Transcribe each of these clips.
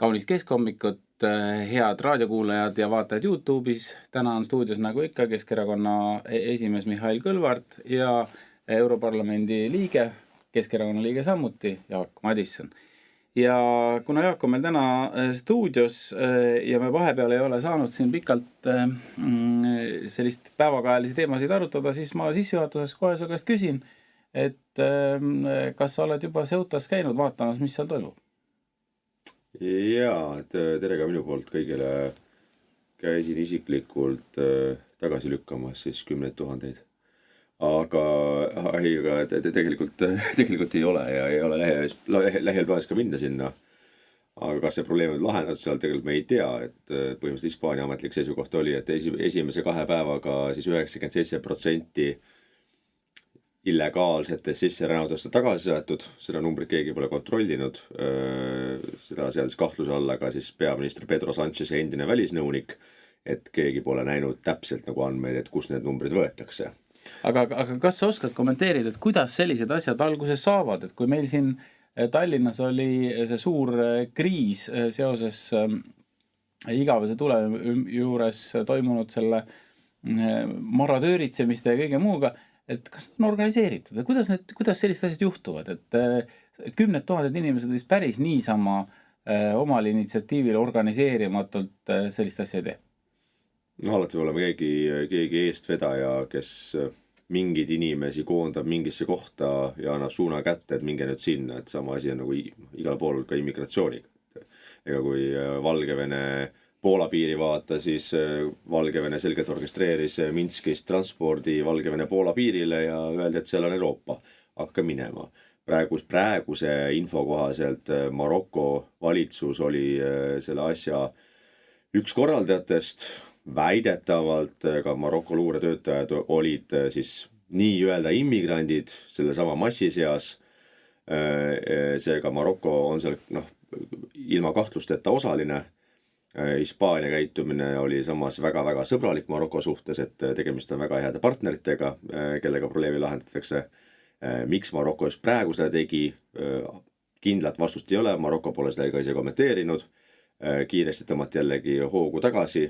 Kaunist keskhommikut, head raadiokuulajad ja vaatajad YouTube'is. Täna on stuudios nagu ikka Keskerakonna esimees Mihhail Kõlvart ja Europarlamendi liige, Keskerakonna liige samuti, Jaak Madisson. Ja kuna Jaak on meil täna stuudios ja me vahepeal ei ole saanud siin pikalt sellist päevakajalisi teemasid arutada, siis ma sissejuhatuses kohe su käest küsin, et kas sa oled juba Ceutas käinud vaatamas, mis seal toimub? Jaa, tere ka minu poolt kõigile. Käisin isiklikult tagasi lükkamas siis 10 000. Aga tegelikult ei ole ja ei ole lähel plaanis ka minna sinna. Aga kas see probleem on lahendatud seal, tegelikult me ei tea, et põhimõtteliselt Hispaania ametlik seisukoht oli, et esimese 2 päevaga siis 97% illegaalsetest sisserännutest tagasi saetud, seda numbrit keegi pole kontrollinud, seda seadis kahtluse alla ka siis peaminister Pedro Sánchez endine välisnõunik, et keegi pole näinud täpselt nagu andmeid, et kus need numbrid võetakse. Aga kas sa oskad kommenteerida, et kuidas sellised asjad alguses saavad, et kui meil siin Tallinnas oli see suur kriis seoses igavese tule juures toimunud selle marodööritsemiste ja kõige muuga, et kas on organiseeritud ja kuidas sellised asjad juhtuvad, et 10 000 inimesed vist päris niisama omal initsiatiivil organiseerimatult sellist asja ei tee? No alati võib olema keegi eestvedaja, kes mingid inimesi koondab mingisse kohta ja annab suuna kätte, et minge nüüd sinna, et sama asi on nagu igal pool ka immigratsiooniga. Ega kui Valgevene Poola piiri vaata, siis Valgevene selgelt orkestreeris Minskist transpordi Valgevene Poola piirile ja öeldi, et seal on Euroopa. Hakka minema. Praeguse info kohaselt Maroko valitsus oli selle asja üks korraldajatest. Väidetavalt ka Maroko luuretöötajad olid siis nii-öelda immigrandid selle sama massi seas. Seega Maroko on seal ilma kahtlusteta osaline. Hispaania käitumine oli samas väga-väga sõbralik Maroko suhtes, et tegemist on väga heade partneritega, kellega probleemi lahendatakse. Miks Maroko just praegu seda tegi, kindlat vastust ei ole, Maroko pole seda ise kommenteerinud. Kiiresti tõmmati jällegi hoogu tagasi.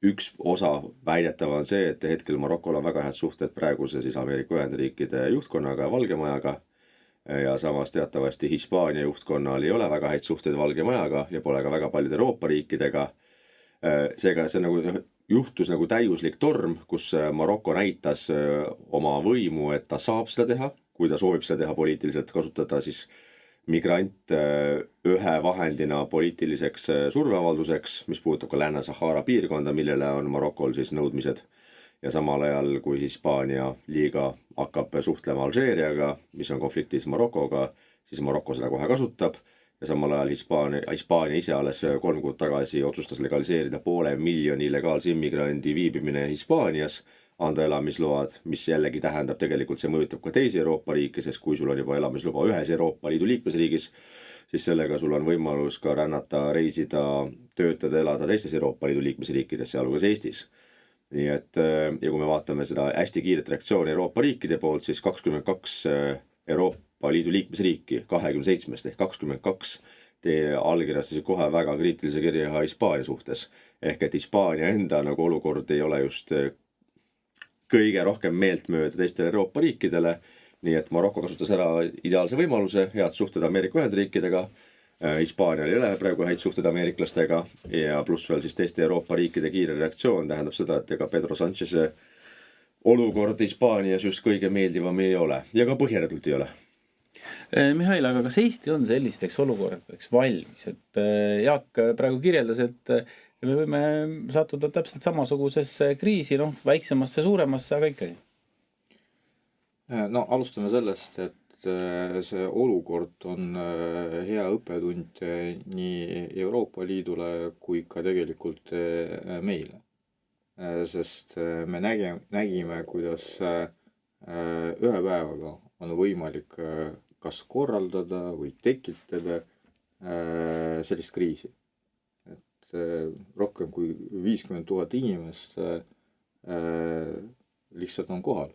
Üks osa väidetav on see, et hetkel Marokol on väga head suhted praeguse siis Ameerika Ühendriikide juhtkonnaga ja Valgemajaga. Ja samas teatavasti Hispaania juhtkonnal ei ole väga häid suhteid Valgemajaga ja pole ka väga paljude Euroopa riikidega. Seega see juhtus nagu täiuslik torm, kus Maroko näitas oma võimu, et ta saab seda teha, kui ta soovib seda teha poliitiliselt, kasutada siis migrant ühe vahendina poliitiliseks surveavalduseks, mis puudutab ka Lääne-Sahara piirkonda, millele on Marokol siis nõudmised. Ja samal ajal, kui Hispaania liiga hakkab suhtlema Alžeeriaga, mis on konfliktis Marokoga, siis Maroko seda kohe kasutab. Ja samal ajal Hispaania ise alles 3 kuud tagasi otsustas legaliseerida 500 000 illegaalse immigrandi viibimine Hispaanias, anda elamisload, mis jällegi tähendab tegelikult see mõjutab ka teisi Euroopa riike, sest kui sul on juba elamisluba ühes Euroopa Liidu liikmesriigis, siis sellega sul on võimalus ka rännata, reisida, töötada, elada teistes Euroopa Liidu liikmesriikides, sealhulgas Eestis. Nii et, ja kui me vaatame seda hästi kiiret reaktsiooni Euroopa riikide poolt, siis 22 Euroopa Liidu liikmesriiki 27 ehk 22 allkirjastasid kohe väga kriitilise kirja Hispaania suhtes. Ehk et Hispaania enda nagu olukord ei ole just kõige rohkem meeltmööda teistele Euroopa riikidele. Nii et Maroko kasutas ära ideaalse võimaluse, head suhted Ameerika Ühendriikidega. Hispaanial ei ole praegu häid suhted ameeriklastega ja pluss veel siis teiste Euroopa riikide kiire reaktsioon tähendab seda, et ega Pedro Sánchez olukord Hispaanias just kõige meeldivam ei ole ja ka põhjendatult ei ole. Mihhail, aga kas Eesti on sellisteks olukordadeks valmis? Et Jaak praegu kirjeldas, et me võime sattuda täpselt samasugusesse kriisi, väiksemasse, suuremasse, aga ikkagi. No alustame sellest, et see olukord on hea õppetund nii Euroopa Liidule kui ka tegelikult meile. Sest me nägime, kuidas ühe päevaga on võimalik kas korraldada või tekitada sellist kriisi. Et rohkem kui 50 000 inimest lihtsalt on kohal.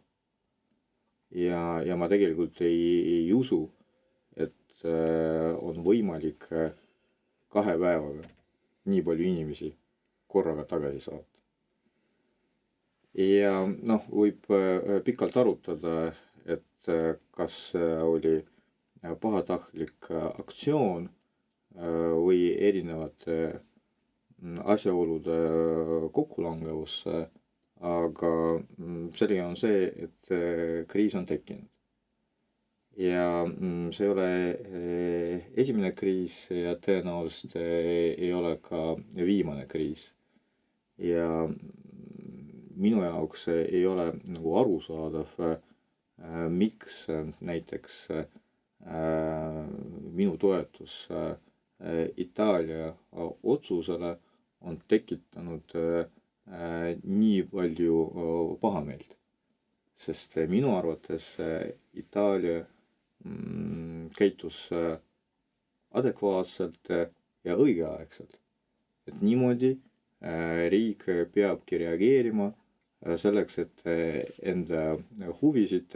Ja ma tegelikult ei usu, et on võimalik 2 päevaga nii palju inimesi korraga tagasi saata. Ja võib pikalt arutada, et kas oli pahatahtlik aktsioon või erinevate asjaolude kokkulangevus, aga selge on see, et kriis on tekkinud. Ja see ei ole esimene kriis ja tõenäoliselt ei ole ka viimane kriis. Ja minu jaoks ei ole nagu arusaadav, miks näiteks minu toetus Itaalia otsusele on tekitanud nii palju pahameelt. Sest minu arvates Itaalia käitus adekvaatselt ja õigeaegselt. Et niimoodi riik peabki reageerima selleks, et enda huvisid,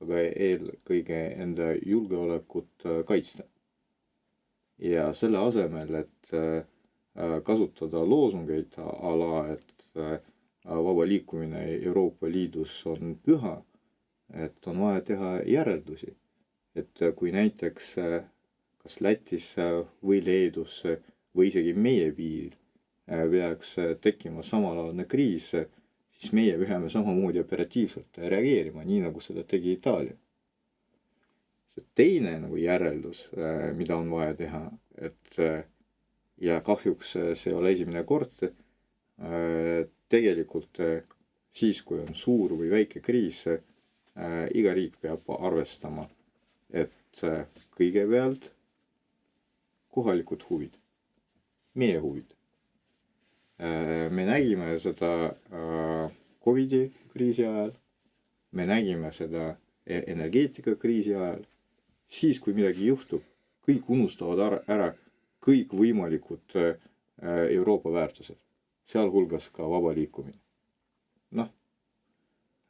aga eelkõige enda julgeolekut kaitsta. Ja selle asemel, et kasutada loosungeid ala, et vaba liikumine Euroopa Liidus on püha, et on vaja teha järeldusi. Et kui näiteks kas Lätis või Leedus või isegi meie piiril peaks tekkima samalaadne kriis, siis meie peame samamoodi operatiivselt reageerima, nii nagu seda tegi Itaalia. See teine nagu järeldus, mida on vaja teha, et ja kahjuks see ei ole esimene kord, tegelikult siis, kui on suur või väike kriis, iga riik peab arvestama, et kõigepealt kohalikud huvid, meie huvid. Me nägime seda COVID-i kriisi ajal, me nägime seda energeetika kriisi ajal, siis kui midagi juhtub, kõik unustavad ära kõik võimalikud Euroopa väärtused, sealhulgas ka vaba liikumine.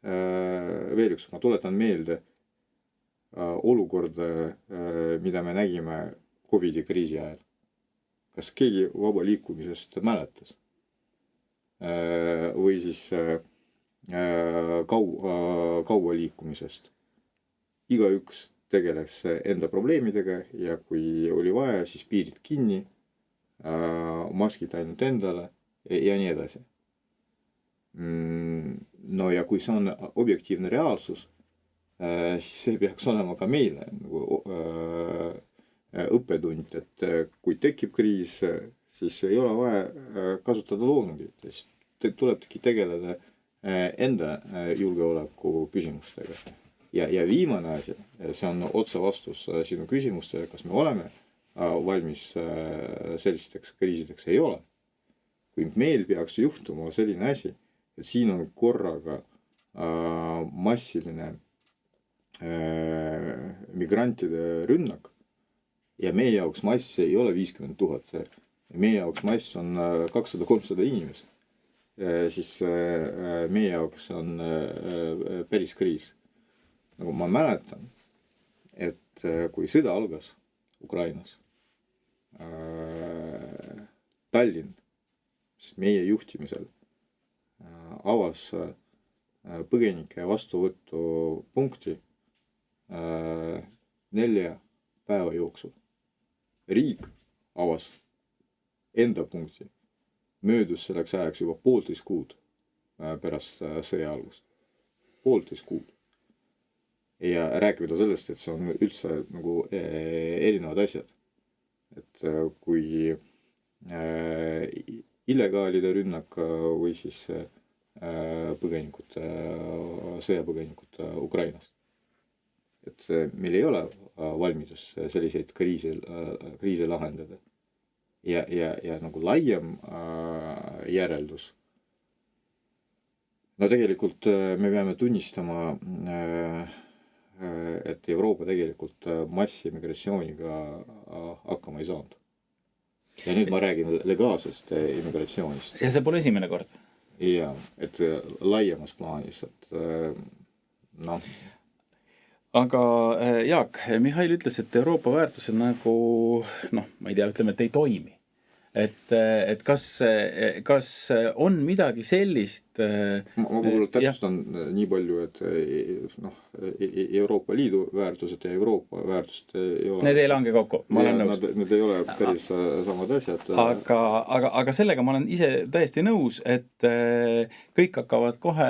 Veel üks, ma tuletan meelde olukorda, mida me nägime COVID-i kriisi ajal. Kas keegi vaba liikumisest mäletas? Või siis kaua liikumisest? Igaüks tegeles enda probleemidega ja kui oli vaja, siis piirid kinni, maskid ainult endale ja nii edasi. No ja kui see on objektiivne reaalsus, siis see peaks olema ka meile nagu õppetund, et kui tekib kriis, siis ei ole vaja kasutada loosungit, siis tulebki tegeleda enda julgeoleku küsimustega. Ja viimane asi, see on otse vastus sinu küsimustele, kas me oleme valmis sellisteks kriisideks, ei ole. Kui meil peaks juhtuma selline asi, et siin on korraga massiline migrantide rünnak ja meie jaoks mass ei ole 50 000, meie jaoks mass on 200-300 inimest, siis meie jaoks on päris kriis. Nagu ma mäletan, et kui sõda algas Ukrainas, Tallinn meie juhtimisel avas põgenike vastuvõttu punkti 4 päeva jooksul. Riik avas enda punkti. Möödus selleks ajaks juba 1,5 kuud pärast sõja algust. 1,5 kuud. Ja rääkida sellest, et see on üldse nagu erinevad asjad. Et kui illegaalide rünnak või siis sõjapõgenikud Ukrainas. Et meil ei ole valmidus selliseid kriise lahendada. Ja nagu laiem järeldus. No tegelikult me peame tunnistama, et Euroopa tegelikult massimigratsiooniga hakkama ei saanud. Ja nüüd ma räägin legaalsest immigratsioonist. Ja see pole esimene kord. Ja, et laiemas plaanis, et aga Jaak, Mihhail ütles, et Euroopa väärtused nagu, ma ei tea, ütleme, et ei toimi. Et kas on midagi sellist... Ma võib-olla täpsustan nii palju, et Euroopa Liidu väärtused ja Euroopa väärtused ei ole... Need ei lange kokku, ma olen nõus. Need ei ole päris samad asjad. Aga sellega ma olen ise täiesti nõus, et kõik hakkavad kohe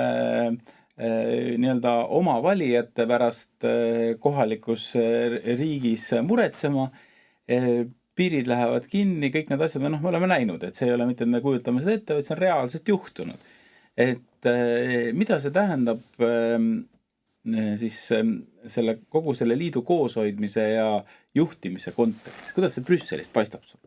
nii-öelda oma valijate pärast kohalikus riigis muretsema, piirid lähevad kinni, kõik need asjad, me oleme näinud, et see ei ole mitte, et me kujutame seda ette, vaid see on reaalselt juhtunud. Et mida see tähendab siis kogu selle liidu kooshoidmise ja juhtimise kontekstis? Kuidas see Brüsselist paistab sul?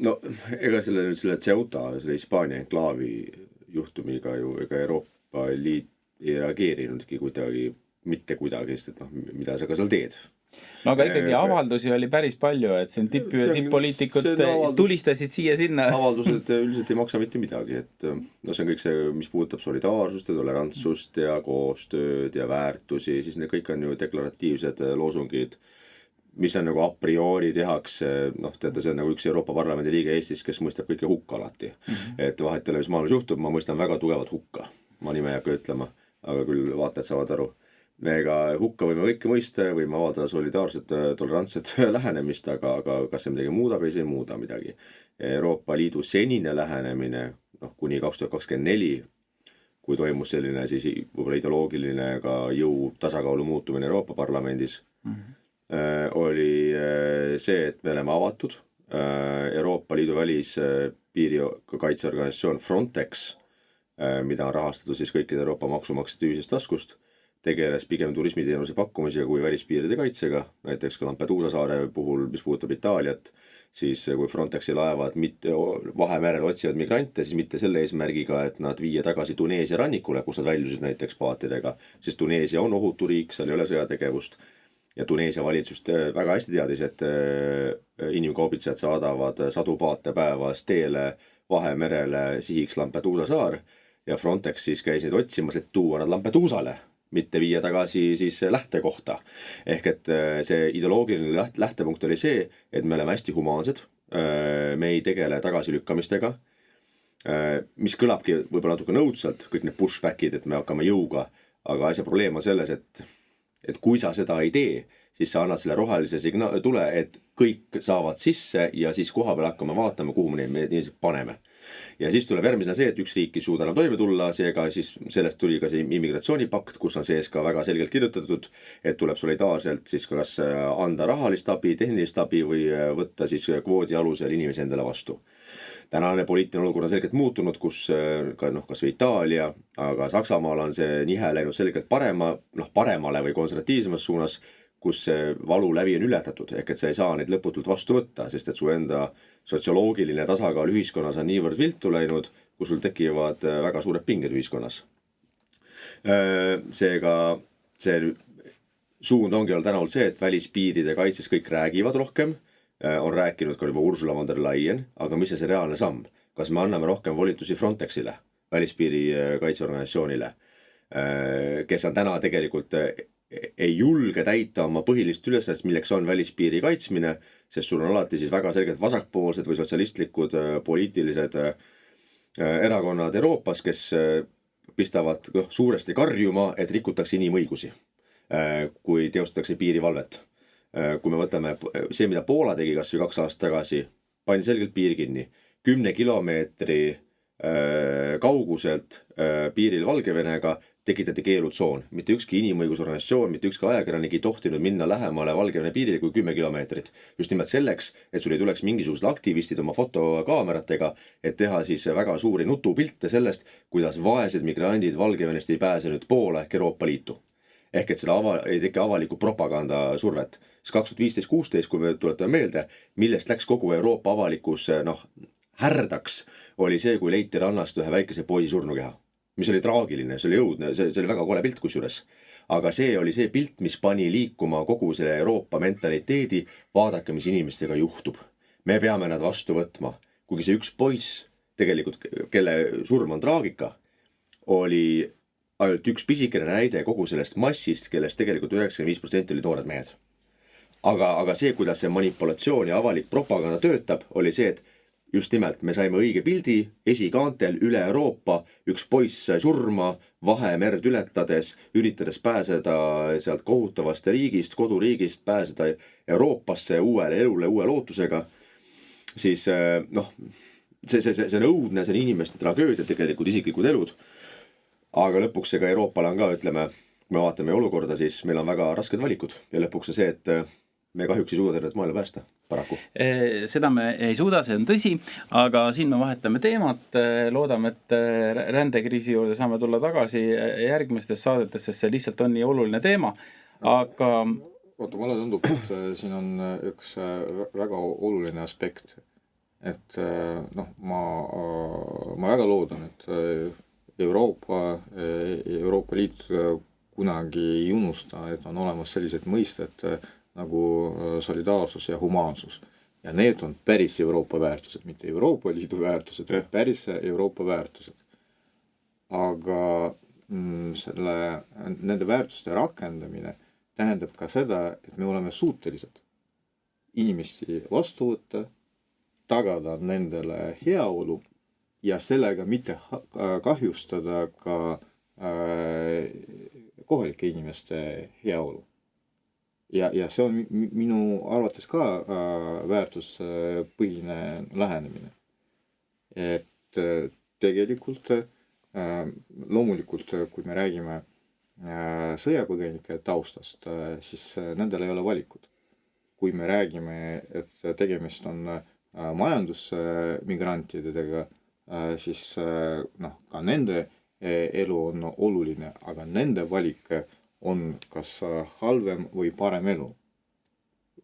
No, ega selle Ceuta, selle Hispaania enklaavi juhtumiga ju ega Euroopa Liit ei reageerinudki mitte kuidagi, sest et mida sa ka seal teed. No aga ikkagi avaldusi oli päris palju, et siin tipp-poliitikud tulistasid siia-sinna. Avaldused üldiselt ei maksa mitte midagi, et see on kõik see, mis puudutab solidaarsust ja tolerantsust ja koostööd ja väärtusi, siis need kõik on ju deklaratiivsed loosungid, mis on nagu a priori tehakse, see on nagu üks Euroopa Parlamendi liige Eestis, kes mõistab kõike hukka alati. Et vahet ei ole, mis maailmas juhtub, ma mõistan väga tugevat hukka. Ma nime ei hakka ütlema, aga küll vaatajad saavad aru. Ega hukka võime kõike mõista, võime avaldada solidaarset, tolerantset lähenemist, aga kas see midagi muudab või see ei muuda midagi. Euroopa Liidu senine lähenemine, kuni 2024, kui toimus selline siis võib-olla ideoloogiline ka jõu tasakaalu muutumine Euroopa Parlamendis, oli see, et me oleme avatud. Euroopa Liidu välispiirikaitseorganisatsioon Frontex, mida on rahastatud siis kõikide Euroopa maksumaksjate ühisest taskust, tegeles pigem turismiteenuse pakkumisega kui välispiiride kaitsega, näiteks ka Lampedusa saare puhul, mis puudutab Itaaliat, siis kui Frontexi laevad Vahemerel otsivad migrante, siis mitte selle eesmärgiga, et nad viia tagasi Tuneesia rannikule, kus nad väljusid näiteks paatidega, sest Tuneesia on ohutu riik, seal ei ole sõjategevust ja Tuneesia valitsust väga hästi teadis, et inimkaubitsejad saadavad sadu paate päevas teele Vahemerele sihiks Lampedusa saar ja Frontex siis käis neid otsimas, et tuua nad Lampedusale, mitte viia tagasi siis lähtekohta. Ehk et see ideoloogiline lähtepunkt oli see, et me oleme hästi humaansed, me ei tegele tagasilükkamistega, mis kõlabki võib-olla natuke nõudselt, kõik need pushbackid, et me hakkame jõuga, aga asja probleem on selles, et kui sa seda ei tee, siis sa annad selle rohelise tule, et kõik saavad sisse ja siis koha peal hakkame vaatama, kuhu me neid paneme. Ja siis tuleb järgmisena see, et üks riik ei suuda enam toime tulla, seega siis sellest tuli ka see immigratsioonipakt, kus on sees ka väga selgelt kirjutatud, et tuleb solidaarselt siis kas anda rahalist abi, tehnilist abi või võtta siis kvoodi alusel inimesi endale vastu. Tänane poliitiline olukord on selgelt muutunud, kus kas või Itaalia, aga Saksamaal on see nihe läinud selgelt paremale või konservatiivsemas suunas, kus see valu lävi on ületatud, ehk et sa ei saa neid lõputult vastu võtta, sest et su enda sotsioloogiline tasakaal ühiskonnas on niivõrd viltu läinud, kus sul tekivad väga suured pinged ühiskonnas. Seega see suund ongi olnud täna olnud see, et välispiiride kaitses kõik räägivad rohkem, on rääkinud ka juba Ursula von der Leyen, aga mis see reaalne samm? Kas me anname rohkem volitusi Frontexile, välispiiri kaitseorganisatsioonile, kes on täna tegelikult ei julge täita oma põhilist ülesannest, milleks on välispiiri kaitsmine, sest sul on alati siis väga selgelt vasakpoolsed või sotsialistlikud poliitilised erakonnad Euroopas, kes pistavad suuresti karjuma, et rikutakse inimõigusi, kui teostatakse piirivalvet. Kui me võtame see, mida Poola tegi kas või 2 aastat tagasi, pani selgelt piir kinni. 10 kilomeetri kauguselt piiril Valgevenega tekitati keelutsoon. Mitte ükski inimõigusorganisatsioon, mitte ükski ajakirjanik ei tohtinud minna lähemale Valgevene piiril kui 10 kilomeetrit. Just nimelt selleks, et sul ei tuleks mingisugused aktivistid oma fotokaameratega, et teha siis väga suuri nutupilte sellest, kuidas vaesed migrandid Valgevenest ei pääse nüüd Poola ehk Euroopa Liitu. Ehk et seda ei teki avaliku propaganda survet. 2015-16, kui me tuletame meelde, millest läks kogu Euroopa avalikus härdaks, oli see, kui leiti rannast ühe väikese poisi surnukeha, mis oli traagiline, see oli jõudne, see oli väga kole pilt kusjuures. Aga see oli see pilt, mis pani liikuma kogu selle Euroopa mentaliteedi, vaadake, mis inimestega juhtub. Me peame nad vastu võtma. Kuigi see üks poiss, tegelikult, kelle surm on traagika, oli ainult üks pisikene näide kogu sellest massist, kellest tegelikult 95% oli noored mehed. Aga see, kuidas see manipulatsioon ja avalik propaganda töötab, oli see, et just nimelt me saime õige pildi esikaantel üle Euroopa, üks poiss sai surma Vahemerd ületades, üritades pääseda sealt kohutavast riigist, koduriigist, pääseda Euroopasse uuele elule, uue lootusega, siis noh, see on õudne, see on inimeste tragöödia, tegelikult isiklikud elud, aga lõpuks see ka Euroopale on ka, ütleme, kui me vaatame olukorda, siis meil on väga rasked valikud ja lõpuks on see, et me kahjuks ei suuda tervet maailma päästa, paraku. Seda me ei suuda, see on tõsi, aga siin me vahetame teemat, loodame, et rändekriisi juurde saame tulla tagasi järgmistes saadetes, sest see lihtsalt on nii oluline teema, aga... Oota, mulle tundub, et siin on üks väga oluline aspekt, et noh, ma väga loodan, et Euroopa Liit kunagi ei unusta, et on olemas sellised mõisted nagu solidaarsus ja humaansus. Ja need on päris Euroopa väärtused, mitte Euroopa Liidu väärtused, päris Euroopa väärtused. Aga nende väärtuste rakendamine tähendab ka seda, et me oleme suutelised inimesi vastu võtta, tagada nendele heaolu ja sellega mitte kahjustada ka kohalike inimeste heaolu. Ja see on minu arvates ka väärtuspõhine lähenemine. Et tegelikult loomulikult, kui me räägime sõjapõgenike taustast, siis nendel ei ole valikud. Kui me räägime, et tegemist on majandusmigrantidega, siis noh, ka nende elu on oluline, aga nende valik on kas halvem või parem elu.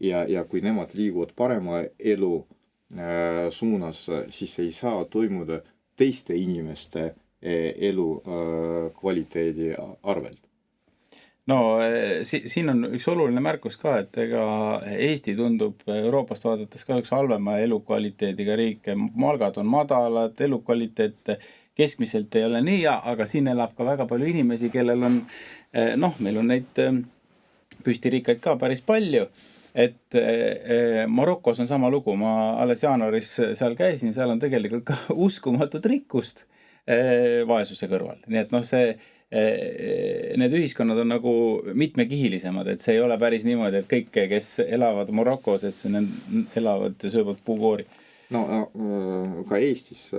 Ja kui nemad liiguvad parema elu suunas, siis ei saa toimuda teiste inimeste elu kvaliteedi arvelt. No siin on üks oluline märkus ka, et ega Eesti tundub Euroopast vaadates ka üks halvema elukvaliteediga riik. Malgad on madalad, elukvaliteet keskmiselt ei ole nii, aga siin elab ka väga palju inimesi, kellel on, noh, meil on neid püstiriikaid ka päris palju, et Marokos on sama lugu, ma alles jaanuaris seal käisin, seal on tegelikult ka uskumatut rikkust vaesuse kõrval. Nii et noh, need ühiskonnad on nagu mitmekihilisemad, et see ei ole päris niimoodi, et kõik, kes elavad Marokos, et elavad ja söövad puukoori. No ka Eestis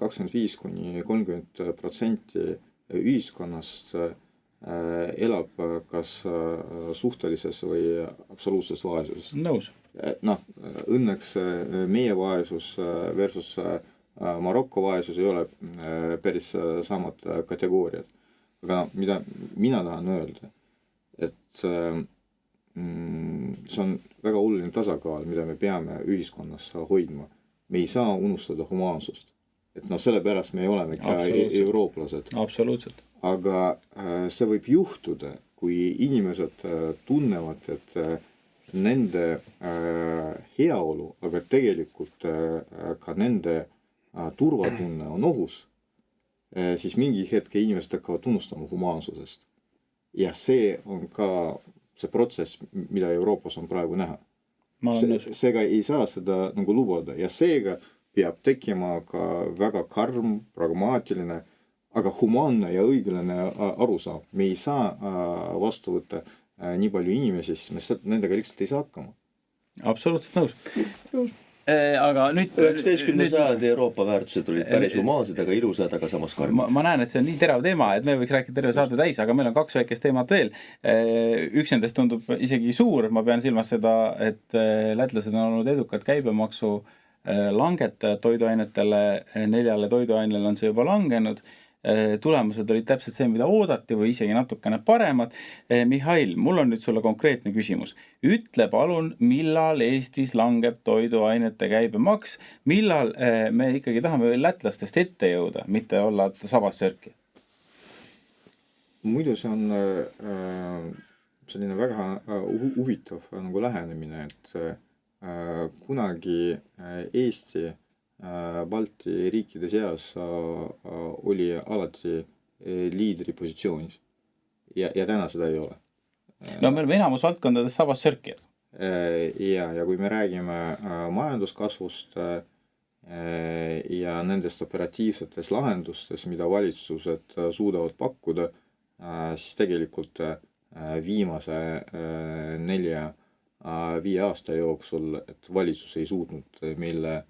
25–30% ühiskonnast elab kas suhtelises või absoluutses vaesuses. Nõus. Noh, õnneks meie vaesus versus Marokko vaesus ei ole päris samad kategooriad. Aga mida mina tahan öelda, et see on väga oluline tasakaal, mida me peame ühiskonnas hoidma. Me ei saa unustada humaansust. Et no sellepärast me ei oleme ka eurooplased. Absoluutselt. Aga see võib juhtuda, kui inimesed tunnevad, et nende heaolu, aga tegelikult ka nende turvatunne on ohus, siis mingi hetke inimesed hakkavad tunnustama humaansusest. Ja see on ka see protsess, mida Euroopas on praegu näha. Seega ei saa seda nagu lubada ja seega peab tekkima ka väga karm, pragmaatiline, aga humaanne ja õiglane arusaam. Me ei saa vastu võtta nii palju inimesi, siis me nendega lihtsalt ei saa hakkama. Absoluutselt nõus. Aga nüüd 19. sajandi Euroopa väärtused olid päris humaansed, aga ilusad, aga samas karmid. Ma näen, et see on nii terav teema, et me võiks rääkida terve saate täis, aga meil on 2 väikest teemat veel. Üks nendest tundub isegi suur, ma pean silmas seda, et lätlased on olnud edukad käibemaksu langetajad toiduainetele, 4 toiduainele on see juba langenud. Tulemused olid täpselt see, mida oodati või isegi natukene paremad. Mihhail, mul on nüüd sulle konkreetne küsimus. Ütle palun, millal Eestis langeb toiduainete käibemaks, millal me ikkagi tahame lätlastest ette jõuda, mitte olla sabas sörki? Muidu see on selline väga huvitav nagu lähenemine, et kunagi Eesti Balti riikide seas oli alati liidri positsioonis. Ja täna seda ei ole. No me oleme enamus valdkondades sabas sörkijad. Ja kui me räägime majanduskasvust ja nendest operatiivsetes lahendustes, mida valitsused suudavad pakkuda, siis tegelikult viimase 4-5 aasta jooksul, et valitsus ei suutnud meile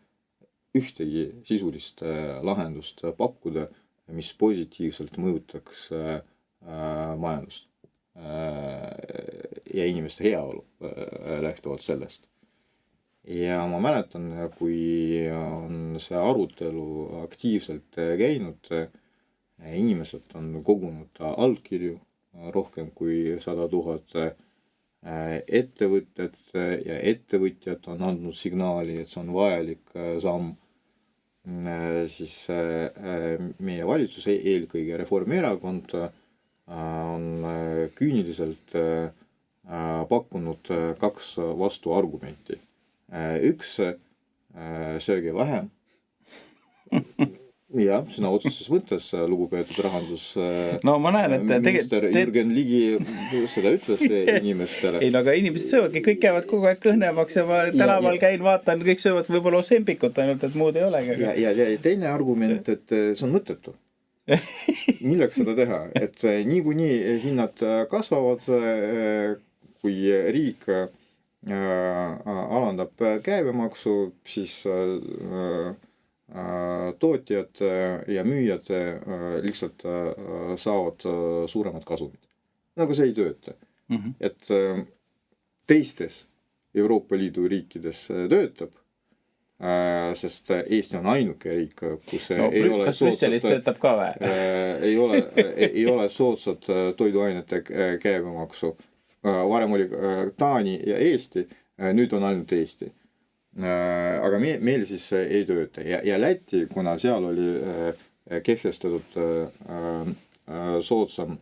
ühtegi sisulist lahendust pakkuda, mis positiivselt mõjutaks majandust ja inimeste heaolu lähtuvalt sellest. Ja ma mäletan, kui on see arutelu aktiivselt käinud, inimesed on kogunud allkirju rohkem kui 100 000, ettevõtted ja ettevõtjad on andnud signaali, et see on vajalik samm, siis meie valitsus, eelkõige Reformierakond, on küüniliselt pakkunud 2 vastuargumenti. Üks, sööge vähem. Jah, sina otsuses mõttes, lugupeetud rahandus No ma näen, et minister Jürgen Ligi seda ütles inimestele. Ei, no aga inimesed söövadki, kõik käivad kogu aeg kõhnemaks ja ma tänaval käin, vaatan, kõik söövad võib-olla Osempikut ainult, et muud ei olegi. Ja teine argument, et see on mõttetu. Milleks seda teha? Et niikuinii hinnad kasvavad, kui riik alandab käibemaksu, siis tootjad ja müüjad lihtsalt saavad suuremad kasumid. Nagu see ei tööta. Et teistes Euroopa Liidu riikides töötab, sest Eesti on ainuke riik, kus ei ole kas Brüsselis töötab ka või? ei ole soodsat toiduainete käibemaksu. Varem oli Taani ja Eesti, nüüd on ainult Eesti. Aga meil siis ei tööta. Ja Läti, kuna seal oli kehtestatud soodsam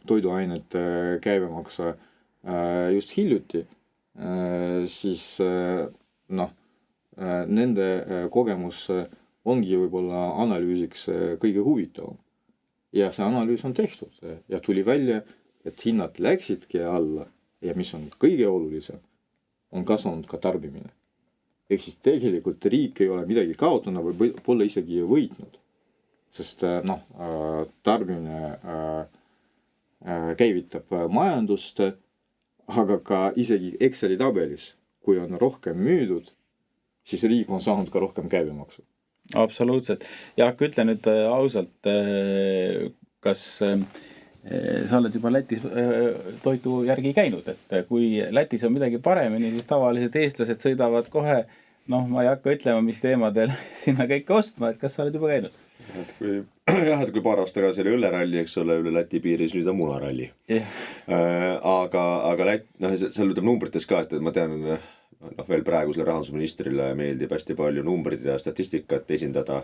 toiduainete käibemaksu just hiljuti, siis nende kogemus ongi võib-olla analüüsiks kõige huvitavam. Ja see analüüs on tehtud ja tuli välja, et hinnad läksidki alla ja mis on kõige olulisem, on kasvanud ka tarbimine. Ehk siis tegelikult riik ei ole midagi kaotanud või pole isegi võitnud. Sest tarbimine käivitab majandust, aga ka isegi Exceli tabelis, kui on rohkem müüdud, siis riik on saanud ka rohkem käibemaksu. Absoluutselt. Jaak, ütle nüüd ausalt, kas sa oled juba Lätis toidu järgi käinud, et kui Lätis on midagi paremini, siis tavaliselt eestlased sõidavad kohe, ma ei hakka ütlema, mis teemadel sinna kõike ostma, et kas sa oled juba käinud? Kui paar aasta tagasi oli õlleralli, eks ole, üle Läti piiri, siis nüüd on munaralli. Aga seal ütleb numbrites ka, et ma tean, veel praegusele rahandusministrile meeldib hästi palju numbrid ja statistikat esindada.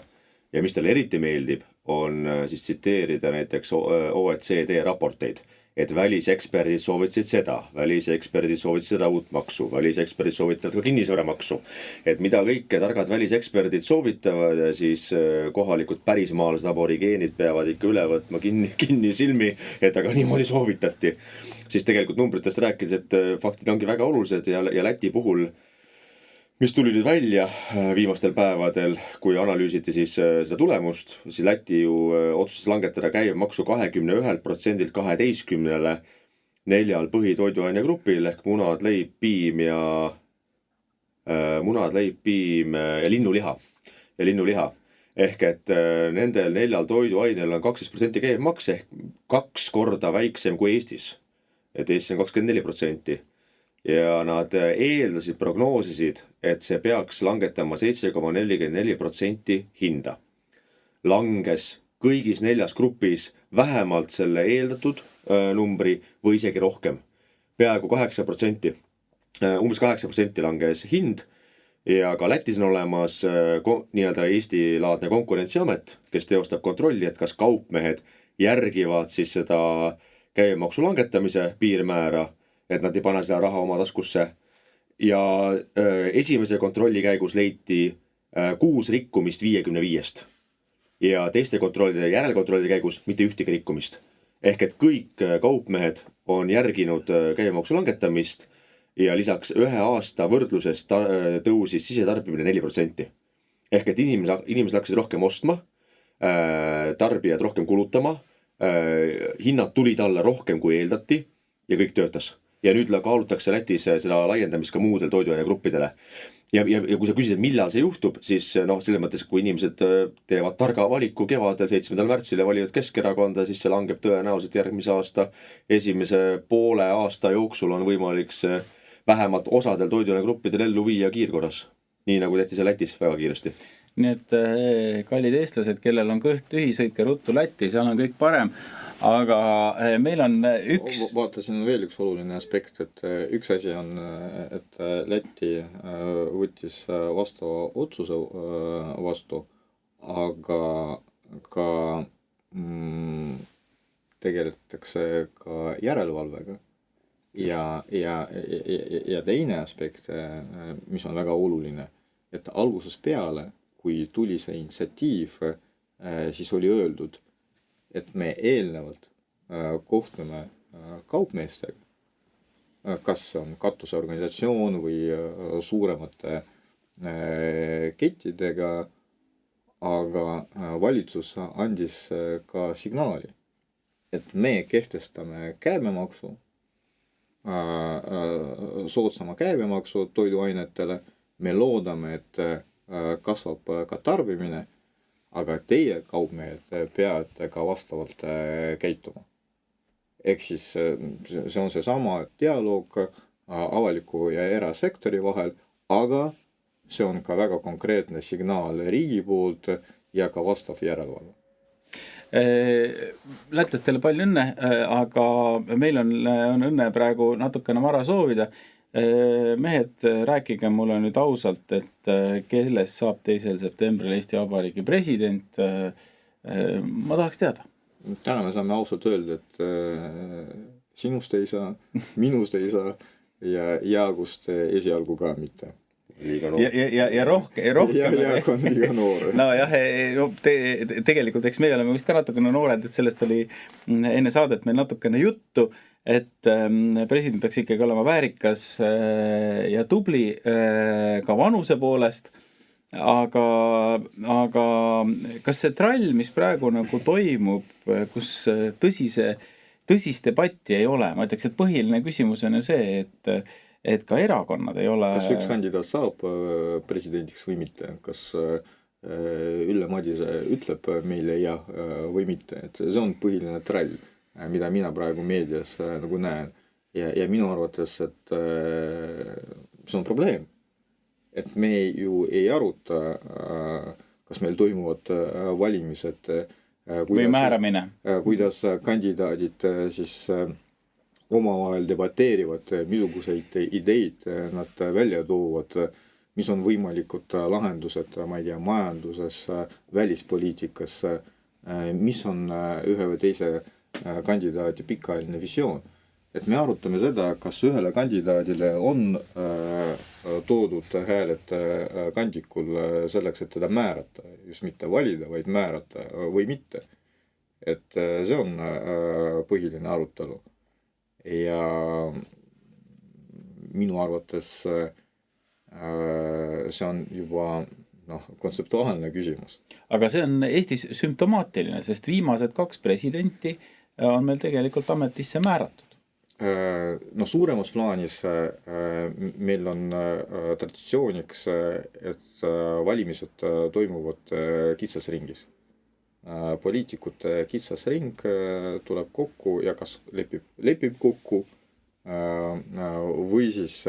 Ja mis talle eriti meeldib, on siis tsiteerida näiteks OECD raporteid, et väliseksperdid soovitasid seda, väliseksperdid soovitasid seda uut maksu, väliseksperdid soovitavad ka kinnisvaramaksu. Et mida kõike targad väliseksperdid soovitavad ja siis kohalikud pärismaalased aborigeenid peavad ikka üle võtma kinni silmi, et aga niimoodi soovitati. Siis tegelikult numbritest rääkides, et faktid ongi väga olulised ja Läti puhul, mis tuli nüüd välja viimastel päevadel, kui analüüsiti siis seda tulemust, siis Läti ju otsustas langetada käibemaksu 21% 12%-le 4 põhitoiduaine grupil ehk munad, leib, piim ja linnuliha. Ehk et nendel 4 toiduainel on 12% käibemaks ehk 2 korda väiksem kui Eestis. Et Eestis on 24%. Ja nad eeldasid, prognoosisid, et see peaks langetama 7,44% hinda. Langes kõigis 4 grupis vähemalt selle eeldatud numbri või isegi rohkem. Peaaegu 8%. Umbes 8% langes hind ja ka Lätis on olemas nii-öelda Eesti-laadne konkurentsiamet, kes teostab kontrolli, et kas kaupmehed järgivad siis seda käibemaksu langetamise piirmäära, et nad ei pane seda raha oma taskusse. Ja esimese kontrolli käigus leiti 6 rikkumist 55-st. ja teiste kontrollide ja järelkontrollide käigus mitte ühtegi rikkumist. Ehk et kõik kaupmehed on järginud käibemaksu langetamist ja lisaks 1 aasta võrdluses tõusis sisetarbimine 4%. Ehk et inimesed hakkasid rohkem ostma, tarbijad rohkem kulutama, hinnad tulid alla rohkem kui eeldati ja kõik töötas. Ja nüüd kaalutakse Lätis seda laiendamist ka muudel toiduainegruppidele. Ja kui sa küsid, millal see juhtub, siis selles mõttes, kui inimesed teevad targa valiku kevadel 7. märtsil ja valivad Keskerakonda, siis see langeb tõenäoliselt järgmise aasta esimese poole aasta jooksul on võimalik see vähemalt osadel toiduainegruppidel ellu viia kiirkorras. Nii nagu tehti see Lätis väga kiiresti. Nii et kallid eestlased, kellel on kõht tühi, sõitke ruttu Lätti, seal on kõik parem. Aga meil on vaatasin veel üks oluline aspekt, et üks asi on, et Läti võttis vastu otsuse vastu, aga ka tegeletakse ka järelevalvega. Ja teine aspekt, mis on väga oluline, et alguses peale, kui tuli see initsiatiiv, siis oli öeldud, et me eelnevalt kohtume kaupmeestega, kas on katuseorganisatsioon või suuremate kettidega, aga valitsus andis ka signaali, et me kehtestame käibemaksu, soodsama käibemaksu toiduainetele, me loodame, et kasvab ka tarbimine, aga teie kaupmehed peate ka vastavalt käituma. Ehk siis see on seesama dialoog avaliku ja erasektori vahel, aga see on ka väga konkreetne signaal riigi poolt ja ka vastav järelevalve. Lätlastele palju õnne, aga meil on õnne praegu natukene vara soovida. Mehed, rääkige mulle nüüd ausalt, et kellest saab 2. septembril Eesti Vabariigi president. Ma tahaks teada. Täna me saame ausalt öelda, et sinust ei saa, minust ei saa ja Jaagust esialgu ka mitte. Ja rohkem. Jaak on liiga noor. No jah, tegelikult eks me oleme vist ka natukene noored, et sellest oli enne saadet meil natukene juttu, et president peaks ikkagi olema väärikas ja tubli ka vanuse poolest, aga kas see trall, mis praegu nagu toimub, kus tõsist debatti ei ole, ma ütleks, et põhiline küsimus on ju see, et ka erakonnad ei ole... Kas üks kandidaat saab presidendiks või mitte? Kas Ülle Madise ütleb meile ja või mitte? Et see on põhiline trall, mida mina praegu meedias nagu näen. Ja minu arvates, et see on probleem. Et me ju ei aruta, kas meil toimuvad valimised või määramine. Kuidas kandidaadid siis omavahel debateerivad, misuguseid ideid nad välja toovad, mis on võimalikud lahendused, ma ei tea, majanduses, välispoliitikas, mis on ühe või teise kandidaadi pikaajaline visioon. Et me arutame seda, kas ühele kandidaadile on toodud hääled kandikul selleks, et teda määrata, just mitte valida, vaid määrata või mitte. Et see on põhiline arutelu. Ja minu arvates see on juba kontseptuaalne küsimus. Aga see on Eestis sümptomaatiline, sest viimased 2 presidenti on meil tegelikult ametisse määratud. Suuremas plaanis meil on traditsiooniks, et valimised toimuvad kitsas ringis. Poliitikute kitsas ring tuleb kokku ja kas lepib kokku või siis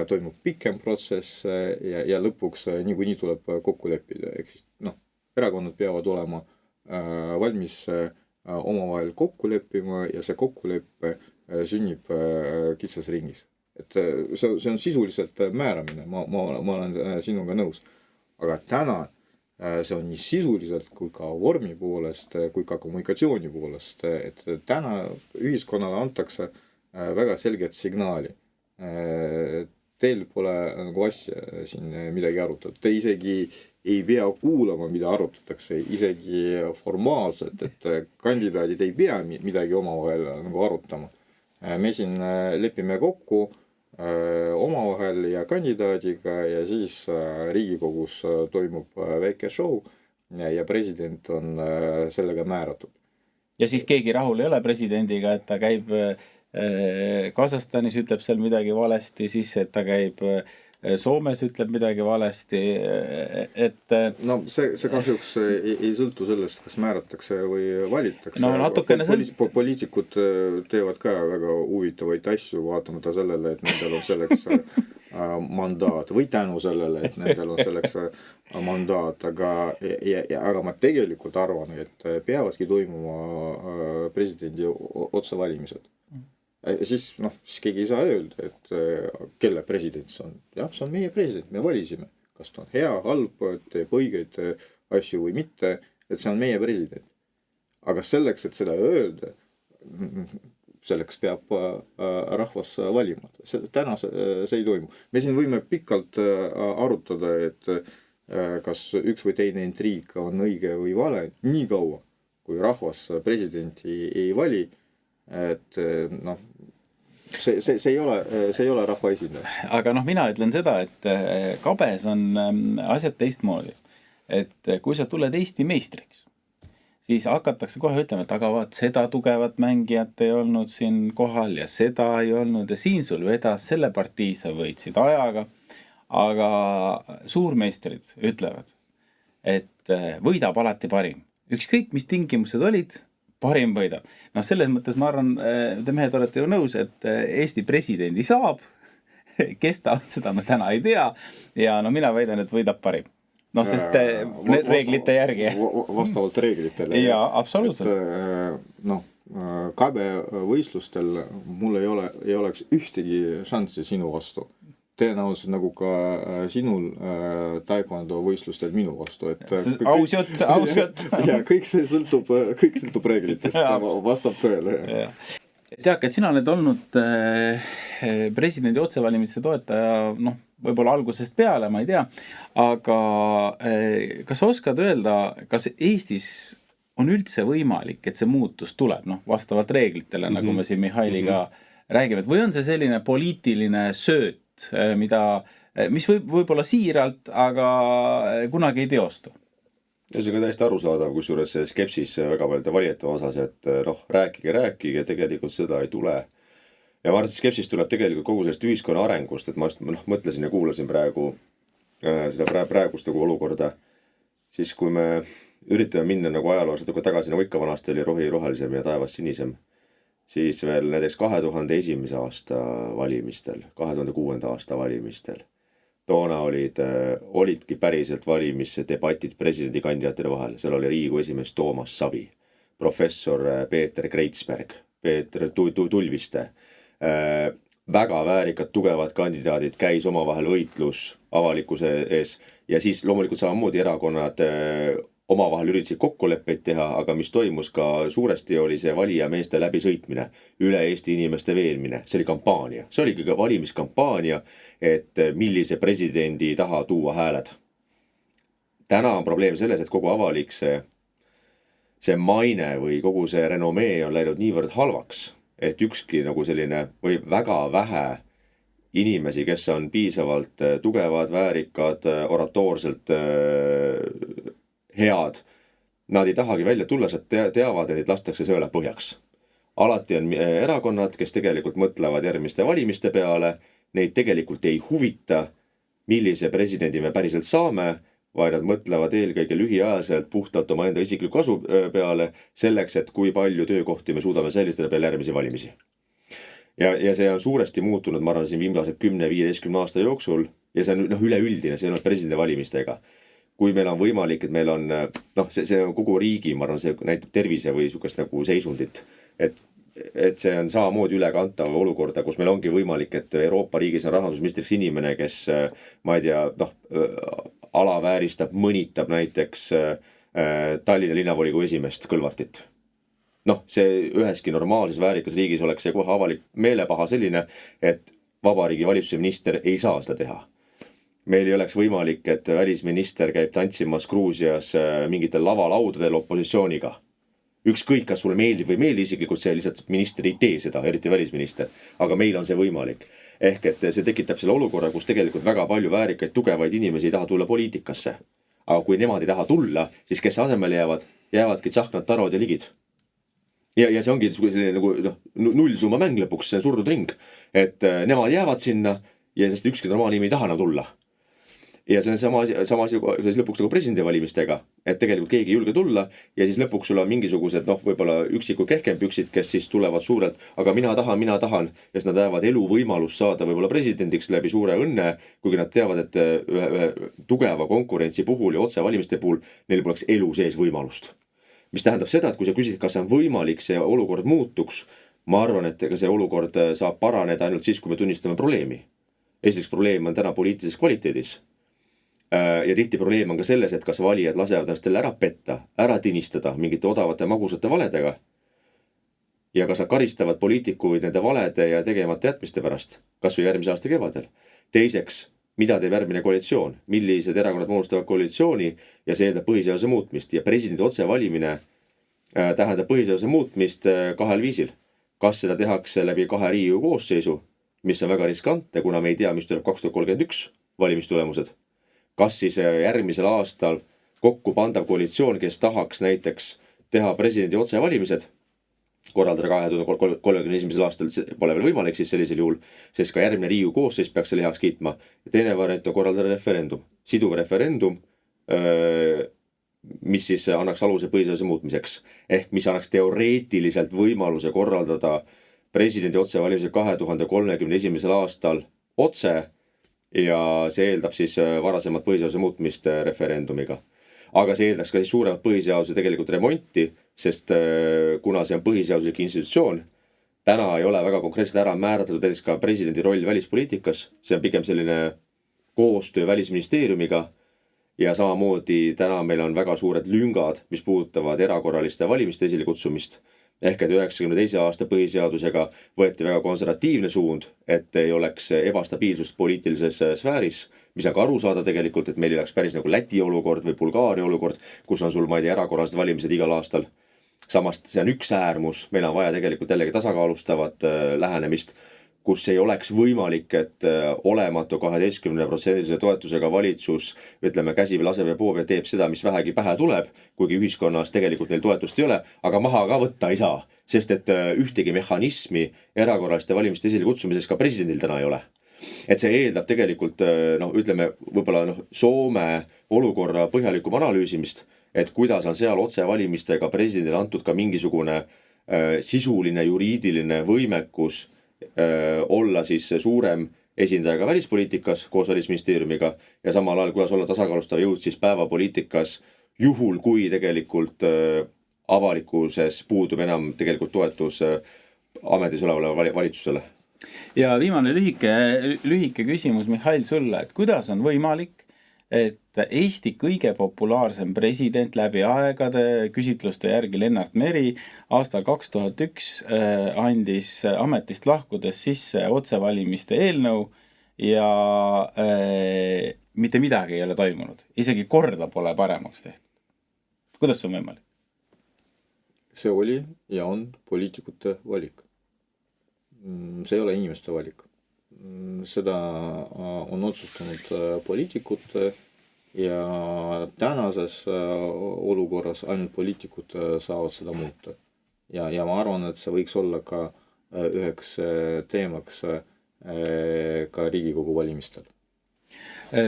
toimub pikem protsess ja lõpuks niikuinii tuleb kokku leppida. Ehk siis, erakonnad peavad olema valmis omavahel kokku leppima ja see kokkuleppe sünnib kitsas ringis. Et see on sisuliselt määramine, ma olen sinuga nõus. Aga täna see on nii sisuliselt kui ka vormi poolest, kui ka kommunikatsiooni poolest, et täna ühiskonnale antakse väga selget signaali. Teil pole nagu asja siin midagi arutada. Te isegi ei pea kuulama, mida arutatakse, isegi formaalselt, et kandidaadid ei pea midagi omavahel nagu arutama. Me siin lepime kokku omavahel ja kandidaadiga ja siis Riigikogus toimub väike show ja president on sellega määratud. Ja siis keegi rahul ei ole presidendiga, et ta käib Kasahstanis, ütleb seal midagi valesti, siis et ta käib Soomes, ütleb midagi valesti, et no see kahjuks ei sõltu sellest, kas määratakse või valitakse. No natukene poliitikud teevad ka väga huvitavaid asju, vaatamata sellele, et nendel on selleks mandaat või tänu sellele, et nendel on selleks mandaat, aga ma tegelikult arvan, et peavadki toimuma presidendi otsevalimised. Siis keegi ei saa öelda, et kelle president see on. Jah, see on meie president, me valisime. Kas ta on hea, halb, teeb õigeid asju või mitte, et see on meie president. Aga selleks, et seda öelda, selleks peab rahvas valima. Täna see ei toimu. Me siin võime pikalt arutada, et kas üks või teine intriig on õige või vale, nii kaua, kui rahvas presidenti ei vali, et see ei ole rahva esindaja. Aga mina ütlen seda, et Kabes on asjad teistmoodi. Et kui sa tuled Eesti meistriks, siis hakatakse kohe ütlema, et aga vaat seda tugevat mängijat ei olnud siin kohal ja seda ei olnud ja siin sul vedas selle partii, sa võitsid ajaga. Aga suurmeistrid ütlevad, et võidab alati parim. Ükskõik, mis tingimused olid, parim võidab. Selles mõttes ma arvan, te mehed olete ju nõus, et Eesti presidendi saab, kes ta on, seda me täna ei tea, ja mina väidan, et võidab parim. Sest reeglite järgi. Vastavalt reeglitele. Ja, absoluutselt. Kabe võistlustel mul ei oleks ühtegi šanssi sinu vastu. Tõenäoliselt nagu ka sinul taekwondo võistlustel minu vastu. Aus jutt. Ja kõik sõltub reeglitest, vastab tõele. Teak, et sina oled olnud presidendi otsevalimiste toetaja, võib-olla algusest peale, ma ei tea, aga kas oskad öelda, kas Eestis on üldse võimalik, et see muutus tuleb, vastavalt reeglitele, nagu me siin Mihhailiga räägime, või on see selline poliitiline sööt, mis võib-olla siiralt, aga kunagi ei teostu? Ja see on täiesti arusaadav, kusjuures see skepsis väga paljude valijate osas, et rääkige, tegelikult seda ei tule. Ja ma arvan, et skepsis tuleb tegelikult kogu sellest ühiskonna arengust, et ma just mõtlesin ja kuulasin praegu seda praegust olukorda, siis kui me üritame minna nagu ajaloos natuke tagasi, nagu ikka vanasti oli rohi rohelisem ja taevas sinisem, siis veel näiteks 2001. aasta valimistel, 2006. aasta valimistel. Toona olidki päriselt valimisdebatid presidendikandidaatide vahel. Seal oli Riigikogu esimees Toomas Savi, professor Peeter Kreitsberg, Peeter Tulviste. Väga väärikad, tugevad kandidaadid, käis omavahel võitlus avalikkuse ees ja siis loomulikult samamoodi erakonnad omavahel üritasid kokkuleppeid teha, aga mis toimus ka suuresti oli see valijameeste läbisõitmine, üle Eesti inimeste veelmine. See oli kampaania. See oli ka valimiskampaania, et millise presidendi taha tuua hääled. Täna on probleem selles, et kogu avalik see maine või kogu see renomee on läinud niivõrd halvaks, et ükski nagu selline või väga vähe inimesi, kes on piisavalt tugevad, väärikad, oratoorselt head, nad ei tahagi välja tulla, sest teavad, et lastakse sõela põhjaks. Alati on erakonnad, kes tegelikult mõtlevad järgmiste valimiste peale, neid tegelikult ei huvita, millise presidendi me päriselt saame, vaid nad mõtlevad eelkõige lühiajaliselt puhtalt oma enda isikliku kasu peale selleks, et kui palju töökohti me suudame säilitada peale järgmisi valimisi. Ja see on suuresti muutunud, ma arvan, siin viimase 10-15 aasta jooksul ja see on üleüldine, see on presidendi valimistega. Kui meil on võimalik, et meil on, see on kogu riigi, ma arvan, see näitab tervise või sukast nagu seisundit, et see on samamoodi ülekantav olukorda, kus meil ongi võimalik, et Euroopa riigis on rahandusministriks inimene, kes, ma ei tea, alavääristab, mõnitab näiteks Tallinna linnavolikogu esimeest Kõlvartit. See üheski normaalses väärikas riigis oleks see kohe avalik meelepaha selline, et vabariigi valitsuse minister ei saa seda teha. meil ei oleks võimalik, et välisminister käib tantsimas Gruusias mingitel lavalaudadel opositsiooniga. Ükskõik, kas sulle meeldib või meeldi isiklikult, see lihtsalt minister ei tee seda, eriti välisminister. Aga meil on see võimalik. Ehk et see tekitab selle olukorra, kus tegelikult väga palju väärikaid, tugevaid inimesi ei taha tulla poliitikasse. Aga kui nemad ei taha tulla, siis kes asemele jäävad? Jäävadki Tsahknad, Tarod ja Ligid. Ja see ongi selline nagu nullsumma mäng lõpuks, see on surnud ring. Et nemad jäävad sinna ja sest ükski normaalne inimene ei taha enam tulla. Ja see on sama asi siis lõpuks nagu presidendivalimistega, et tegelikult keegi ei julge tulla ja siis lõpuks sul on mingisugused, võib-olla üksikud kehkempüksid, kes siis tulevad suurelt, aga mina tahan, ja siis nad jäävad elu võimalust saada võib-olla presidendiks läbi suure õnne, kuigi nad teavad, et ühe tugeva konkurentsi puhul ja otsevalimiste puhul neil poleks elu sees võimalust. Mis tähendab seda, et kui sa küsid, kas on võimalik see olukord muutuks, ma arvan, et ega see olukord saab paraneda ainult siis, kui me tunnistame probleemi. Esiteks probleem on täna poliitilises kvaliteedis. Ja tihti probleem on ka selles, et kas valijad lasevad ennast teile ära petta, ära tinistada mingite odavate magusate valedega ja kas nad karistavad poliitikuid nende valede ja tegemata jätmiste pärast, kas või järgmise aasta kevadel. Teiseks, mida teeb järgmine koalitsioon, millised erakonnad moodustavad koalitsiooni ja see eeldab põhiseaduse muutmist ja presidendi otsevalimine tähendab põhiseaduse muutmist kahel viisil. Kas seda tehakse läbi 2 Riigikogu koosseisu, mis on väga riskantne, kuna me ei tea, mis tuleb 2031 valimistulemused. Kas siis järgmisel aastal kokku pandav koalitsioon, kes tahaks näiteks teha presidendi otsevalimised, korraldada 2031. aastal pole veel võimalik siis sellisel juhul, sest ka järgmine Riigikogu koosseis peaks selle heaks kiitma. Ja teine variant on korraldada referendum, siduv referendum, mis siis annaks aluse põhiseaduse muutmiseks. Ehk mis annaks teoreetiliselt võimaluse korraldada presidendi otsevalimised 2031. aastal otse ja see eeldab siis varasemat põhiseaduse muutmist referendumiga. Aga see eeldaks ka siis suuremat põhiseaduse tegelikult remonti, sest kuna see on põhiseaduslik institutsioon, täna ei ole väga konkreetselt ära määratletud näiteks ka presidendi roll välispoliitikas, see on pigem selline koostöö välisministeeriumiga ja samamoodi täna meil on väga suured lüngad, mis puudutavad erakorraliste valimiste esilekutsumist. Ehk et 92. aasta põhiseadusega võeti väga konservatiivne suund, et ei oleks ebastabiilsust poliitilises sfääris, mis on ka aru saada tegelikult, et meil ei oleks päris nagu Läti olukord või Bulgaaria olukord, kus on sul, ma ei tea, erakorralised valimised igal aastal. Samast see on üks äärmus, meil on vaja tegelikult jällegi tasakaalustavat lähenemist, kus ei oleks võimalik, et olematu 12% toetusega valitsus, ütleme käsi või laseb ja poob ja teeb seda, mis vähegi pähe tuleb, kuigi ühiskonnas tegelikult neil toetust ei ole, aga maha ka võtta ei saa, sest et ühtegi mehhanismi erakorraliste valimiste esile kutsumises ka presidendil täna ei ole. Et see eeldab tegelikult, ütleme, võib-olla Soome olukorra põhjalikum analüüsimist, et kuidas on seal otsevalimistega presidendile antud ka mingisugune sisuline juriidiline võimekus olla siis suurem esindajaga välispoliitikas koos välisministeeriumiga ja samal ajal kuidas olla tasakaalustav jõud siis päevapoliitikas juhul, kui tegelikult avalikkuses puudub enam tegelikult toetus ametis olevale valitsusele. Ja viimane lühike küsimus, Mihhail, sulle, et kuidas on võimalik, et Eesti kõige populaarsem president läbi aegade küsitluste järgi Lennart Meri aastal 2001 andis ametist lahkudes sisse otsevalimiste eelnõu ja mitte midagi ei ole toimunud. Isegi korda pole paremaks tehtud. Kuidas see on võimalik? See oli ja on poliitikute valik. See ei ole inimeste valik. Seda on otsustanud poliitikud ja tänases olukorras ainult poliitikud saavad seda muuta. Ja ma arvan, et see võiks olla ka üheks teemaks ka Riigikogu valimistel.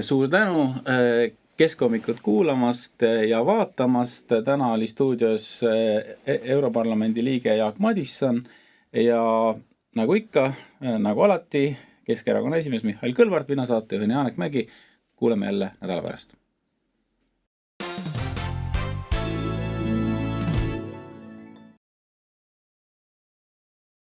Suur tänu Keskhommikut kuulamast ja vaatamast. Täna oli stuudios Europarlamendi liige Jaak Madisson ja nagu ikka, nagu alati, Keskerakonna esimees Mihhail Kõlvart, mina saatejuhina Janek Mägi. Kuuleme jälle nädala pärast.